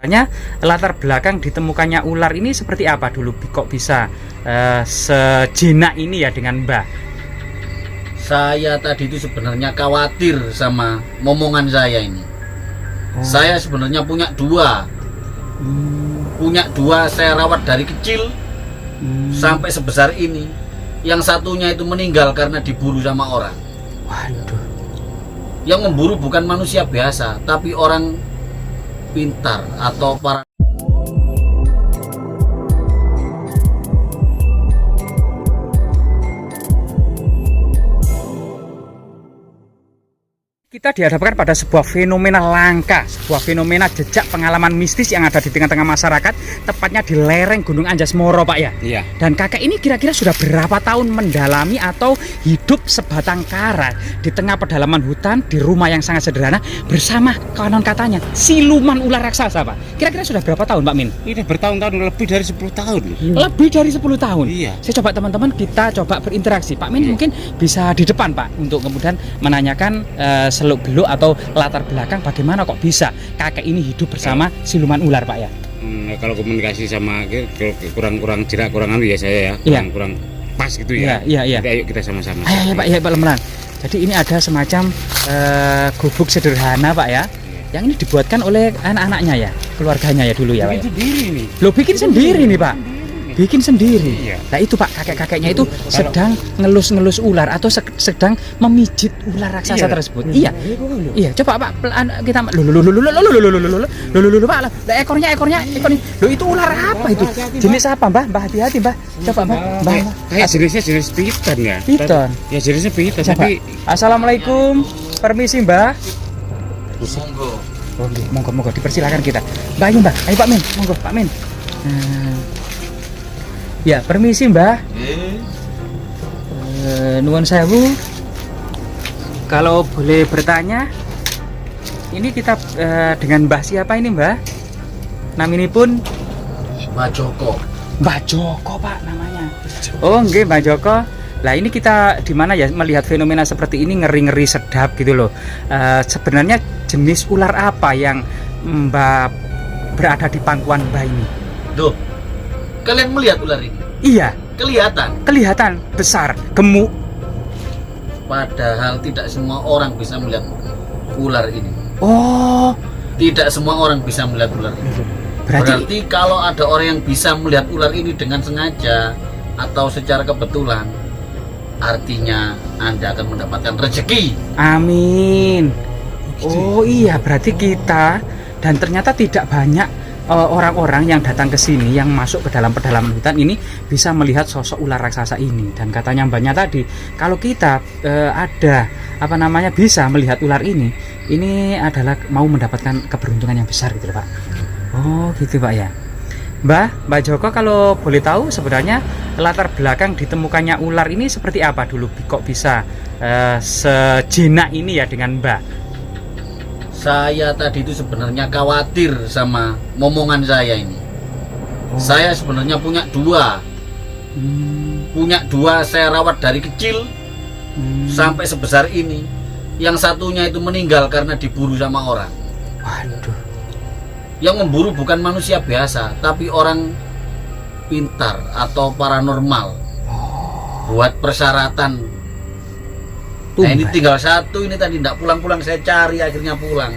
Hanya latar belakang ditemukannya ular ini seperti apa dulu? Kok bisa sejinak ini ya dengan Mbah? Saya tadi itu sebenarnya khawatir sama momongan saya ini. Saya sebenarnya punya dua. Punya dua, saya rawat dari kecil sampai sebesar ini. Yang satunya itu meninggal karena diburu sama orang. Waduh. Yang memburu bukan manusia biasa, tapi orang pintar atau para. Kita dihadapkan pada sebuah fenomena langka, sebuah fenomena jejak pengalaman mistis yang ada di tengah-tengah masyarakat, tepatnya di lereng Gunung Anjas Moro, Pak ya. Iya. Dan kakek ini kira-kira sudah berapa tahun mendalami atau hidup sebatang kara di tengah pedalaman hutan di rumah yang sangat sederhana bersama konon katanya siluman ular raksasa, Pak. Kira-kira sudah berapa tahun, Pak Min? Ini bertahun-tahun, lebih dari 10 tahun. Lebih dari 10 tahun. Iya. Saya coba teman-teman kita coba berinteraksi. Pak Min mungkin bisa di depan, Pak, untuk kemudian menanyakan seluk-beluk atau latar belakang bagaimana kok bisa kakek ini hidup bersama siluman ular, Pak ya. Kalau komunikasi sama kurang jerak, kurang anu ya saya ya, Iya. kurang pas gitu ya. Iya. Jadi ayo kita sama-sama. Ayo Pak, ya Pak Lemelan. Jadi ini ada semacam gubuk sederhana, Pak ya. Yang ini dibuatkan oleh anak-anaknya ya, keluarganya ya dulu ya, Pak. Bikin sendiri nih. Lo bikin sendiri nih, Pak. Bikin sendiri. Iya. Nah itu Pak, kakek-kakeknya itu sedang ngelus-ngelus ular atau sedang memijit ular raksasa tersebut. Iya. Iya, coba Pak kita Pak. Lah ekornya. Loh itu ular apa itu? Jenis apa, Mbah? Mbah hati-hati, Mbah. Coba, Mbah. Kayak jenis piton ya. Piton. Ya jenisnya piton Coba. tapi Assalamualaikum. Permisi, Mbah. Monggo. Monggo dipersilakan kita. Mbah, ayo Mbah. Ayo Pak Min, monggo Pak Min. Ya, permisi Mbah. Nuwun sewu. Kalau boleh bertanya, ini kita dengan Mbah siapa ini, Mbah? Namanya pun Mbak Joko. Mbah Joko, Pak namanya. Oh, nggih Mbah Joko. Lah ini kita di mana ya melihat fenomena seperti ini, ngeri-ngeri sedap gitu loh. Sebenarnya jenis ular apa yang Mbah berada di pangkuan Mbah ini? Duh, kalian melihat ular ini? Iya, kelihatan besar, gemuk. Padahal tidak semua orang bisa melihat ular ini. Oh, Tidak semua orang bisa melihat ular ini. Berarti kalau ada orang yang bisa melihat ular ini dengan sengaja atau secara kebetulan, artinya Anda akan mendapatkan rezeki. amin. Oh iya, berarti kita dan ternyata tidak banyak orang-orang yang datang ke sini yang masuk ke dalam pedalaman hutan ini bisa melihat sosok ular raksasa ini. Dan katanya mbaknya tadi, kalau kita ada bisa melihat ular ini adalah mau mendapatkan keberuntungan yang besar gitu Pak. Oh gitu Pak ya. Mbak Joko, kalau boleh tahu sebenarnya latar belakang ditemukannya ular ini seperti apa dulu? Kok bisa sejinak ini ya dengan Mbak? Saya tadi itu sebenarnya khawatir sama momongan saya ini. Saya sebenarnya punya dua. Punya dua, saya rawat dari kecil sampai sebesar ini. Yang satunya itu meninggal karena diburu sama orang. Waduh. Yang memburu bukan manusia biasa, tapi orang pintar atau paranormal. Buat persyaratan. Nah ini tinggal satu, ini tadi tidak pulang-pulang, saya cari akhirnya pulang.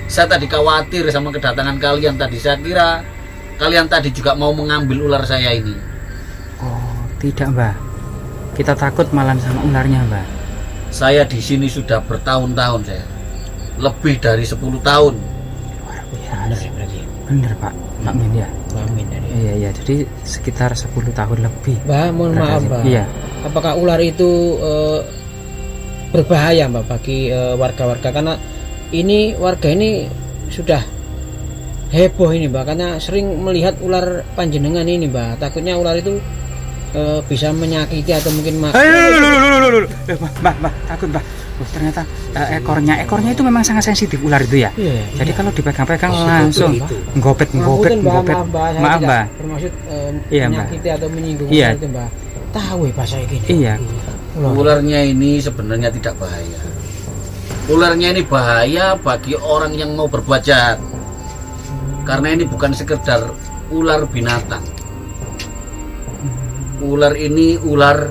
Saya tadi khawatir sama kedatangan kalian tadi. Saya kira kalian tadi juga mau mengambil ular saya ini. Oh tidak Mbak, kita takut malah sama ularnya Mbak. Saya di sini sudah bertahun-tahun, saya lebih dari 10 tahun. Luar biasa. Bener Pak, Pak Min ya. Iya, jadi sekitar 10 tahun lebih. Mbak, mohon maaf Mbak. Iya. Apakah ular itu berbahaya Mbak bagi warga-warga? Karena ini warga ini sudah heboh ini Mbak, karena sering melihat ular panjenengan ini Mbak. Takutnya ular itu bisa menyakiti atau mungkin Mbak, takut Mbak. Ternyata ekornya itu memang sangat sensitif ular itu ya. Iya. Jadi kalau dipegang-pegang langsung nggopet. Maaf Mbak. Bermaksud Iya, Mbak. menyakiti atau menyinggung Iya. itu Mbak. Tahu ya bahasa gini. Iya. Ularnya ini sebenarnya tidak bahaya. Ularnya ini bahaya bagi orang yang mau berbuat jahat. Karena ini bukan sekedar ular binatang. Ular ini ular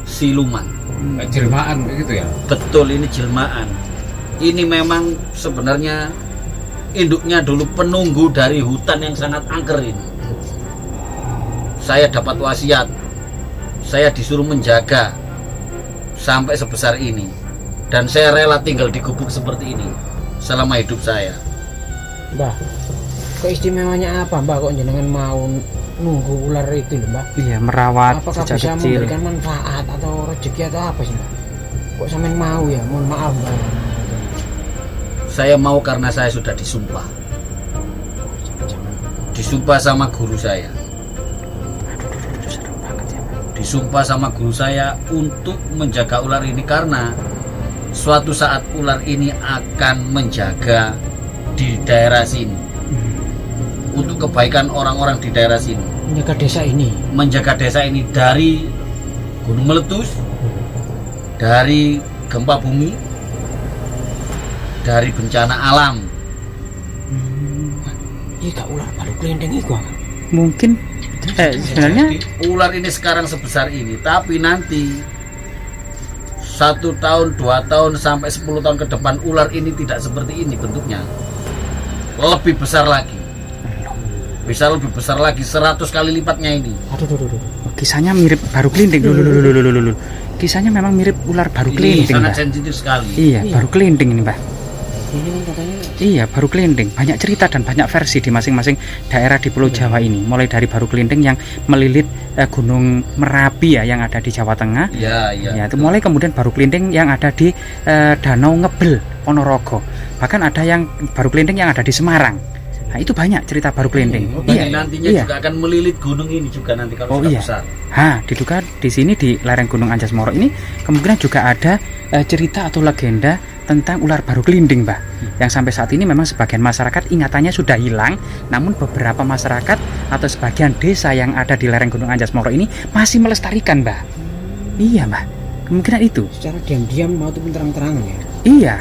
siluman. Jelmaan begitu ya. Betul, ini jelmaan. Ini memang sebenarnya induknya dulu penunggu dari hutan yang sangat angker ini. Saya dapat wasiat, saya disuruh menjaga sampai sebesar ini, dan saya rela tinggal di gubuk seperti ini selama hidup saya. Mbah, keistimewanya apa Mbah kok jenengan mau nunggu ular itu lho Mbah? Iya, merawat Apakah sejak bisa kecil. memberikan manfaat atau rezeki atau apa sih Mbah? Kok sampean mau ya? Mohon maaf Mbah. Saya mau karena saya sudah disumpah. Disumpah sama guru saya. Serem banget ya. Disumpah sama guru saya untuk menjaga ular ini karena suatu saat ular ini akan menjaga di daerah sini. Untuk kebaikan orang-orang di daerah sini. Menjaga desa ini. Menjaga desa ini dari gunung meletus, dari gempa bumi, dari bencana alam. Iya gak ular baru kelinding itu kan? Mungkin sebenarnya Ular ini sekarang sebesar ini, tapi nanti 1 tahun, 2 tahun, sampai 10 tahun ke depan ular ini tidak seperti ini bentuknya. Lebih besar lagi. Bisa lebih besar lagi, 100 kali lipatnya ini. Aduh. kisahnya mirip baru kelinding. Lulu. Kisahnya memang mirip ular baru Ini kelinding, sangat Mbak. sensitif sekali. Iya, baru kelinding ini, Mbak. Ini kan katanya Iya, baru kelinding. Banyak cerita dan banyak versi di masing-masing daerah di Pulau Jawa ini. Mulai dari baru kelinding yang melilit Gunung Merapi ya, yang ada di Jawa Tengah. Iya. Ya, itu mulai kemudian baru kelinding yang ada di Danau Ngebel, Ponorogo. Bahkan ada yang baru kelinding yang ada di Semarang. Nah, itu banyak cerita baru kelinding. Ini nantinya iya. juga akan melilit gunung ini juga nanti kalau sudah besar. Diduga di sini di lereng Gunung Anjas Moro ini kemungkinan juga ada cerita atau legenda tentang ular baru kelinding, Mbak. Yang sampai saat ini memang sebagian masyarakat ingatannya sudah hilang, namun beberapa masyarakat atau sebagian desa yang ada di lereng Gunung Anjas Moro ini masih melestarikan, Mbak. Iya, Mbak. Kemungkinan itu. secara diam-diam maupun terang-terangan ya. Iya.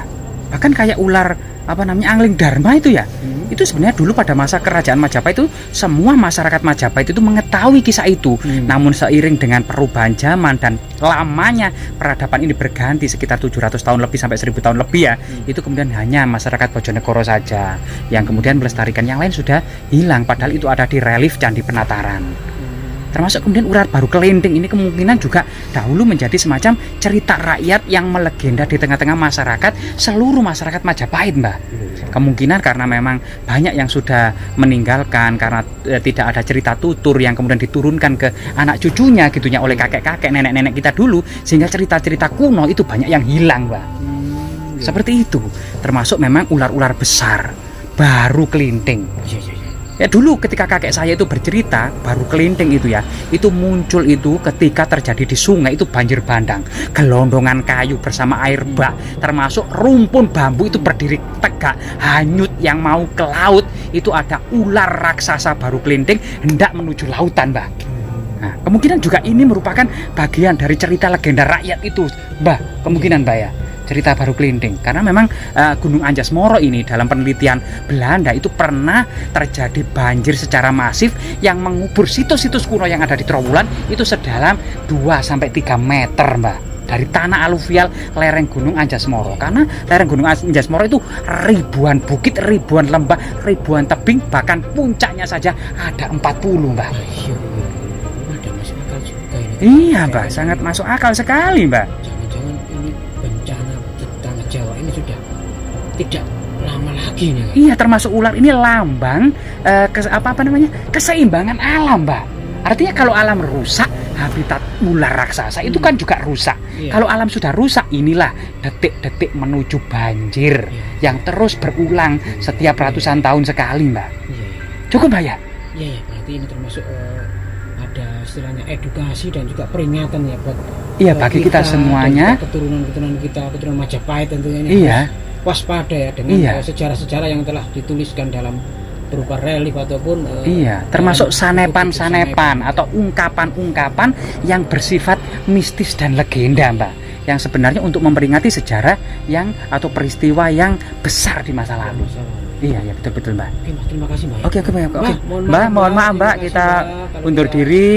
Bahkan kayak ular Angling Dharma itu ya. Itu sebenarnya dulu pada masa kerajaan Majapahit itu semua masyarakat Majapahit itu mengetahui kisah itu. Namun seiring dengan perubahan zaman dan lamanya peradaban ini berganti sekitar 700 tahun lebih sampai 1000 tahun lebih ya. Itu kemudian hanya masyarakat Bojonegoro saja yang kemudian melestarikan, yang lain sudah hilang padahal itu ada di relief Candi Penataran. Termasuk kemudian ular baru kelinding ini kemungkinan juga dahulu menjadi semacam cerita rakyat yang melegenda di tengah-tengah masyarakat, seluruh masyarakat Majapahit, Mbak. Kemungkinan karena memang banyak yang sudah meninggalkan karena tidak ada cerita tutur yang kemudian diturunkan ke anak cucunya gitunya oleh kakek-kakek, nenek-nenek kita dulu, sehingga cerita-cerita kuno itu banyak yang hilang, Mbak. Seperti itu. Termasuk memang ular-ular besar baru kelinding. Ya dulu ketika kakek saya itu bercerita baru kelinding itu ya, itu muncul itu ketika terjadi di sungai itu banjir bandang, gelondongan kayu bersama air bak, termasuk rumpun bambu itu berdiri tegak hanyut yang mau ke laut. Itu ada ular raksasa baru kelinding hendak menuju lautan, Mbak. Nah, kemungkinan juga ini merupakan bagian dari cerita legenda rakyat itu, Mbak. Kemungkinan, Mbak ya. Cerita baru kelinding karena memang Gunung Anjas Moro ini dalam penelitian Belanda itu pernah terjadi banjir secara masif yang mengubur situs-situs kuno yang ada di Trowulan itu sedalam 2-3 meter, Mbak, dari tanah aluvial lereng Gunung Anjas Moro. Karena lereng Gunung Anjas Moro itu ribuan bukit, ribuan lembah, ribuan tebing, bahkan puncaknya saja ada 40, Mbak. Ada masuk akal juga ini. Iya, Mbak, sangat masuk akal sekali, Mbak. Jangan-jangan ini bencana di tanah Jawa ini sudah tidak lama lagi nih. Iya, termasuk ular ini lambang keseimbangan alam, Mbak. Artinya kalau alam rusak, habitat ular raksasa itu kan juga rusak. Kalau alam sudah rusak, inilah detik-detik menuju banjir yang terus berulang setiap ratusan tahun sekali, Mbak. Cukup, Mbak ya? Iya, berarti ini termasuk ada istilahnya edukasi dan juga peringatan ya buat bagi kita semuanya, keturunan kita, keturunan Majapahit tentunya ini. Iya. Waspada ya dengan sejarah-sejarah yang telah dituliskan dalam berupa relief ataupun termasuk sanepan-sanepan atau ungkapan-ungkapan yang bersifat mistis dan legenda, Mbak, yang sebenarnya untuk memperingati sejarah yang atau peristiwa yang besar di masa lalu. Iya, ya betul betul Mbak. Oke Mas, terima kasih Mbak. Oke, oke, Mbak. Oke. Mbak, Mbak, mohon maaf Mbak, terima kasih, kita Mbak. Kalau undur kita- diri.